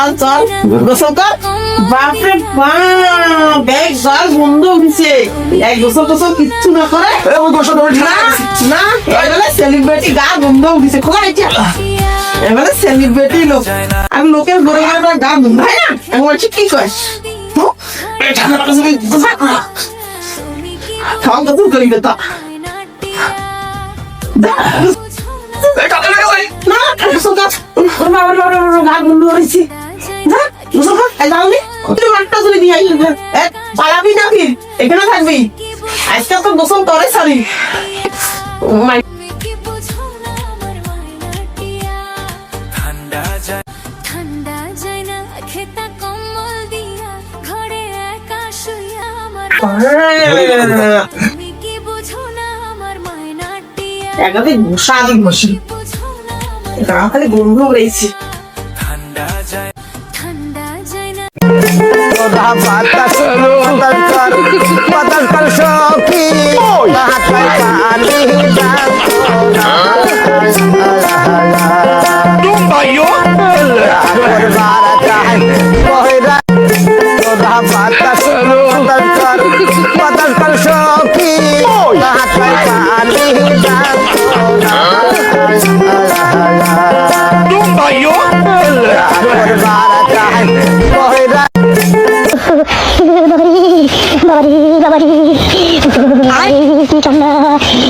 চল চল গোসল কর। বাপরে বাপ, ব্যাগ জল বন্ধ হয়েছে। এক গোসল টোসল কিচ্ছু না করে না না, এবারে সেলিব্রিটি গা বন্ধ হয়েছে। খোলা এটা এবারে সেলিব্রিটি লোক আর লোকের ঘরে ঘরে গা বন্ধ হয় না। এখন বলছি কি কর খাওয়া গোসল করি তো পালাবি না ফির এখানে থাকবি। আজকে তো গোসল করে সারি একাধিক ঘুষা দিক বসি গা খালি গন্ধ রয়েছে।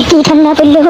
কি ঠান্ডা পড়লো।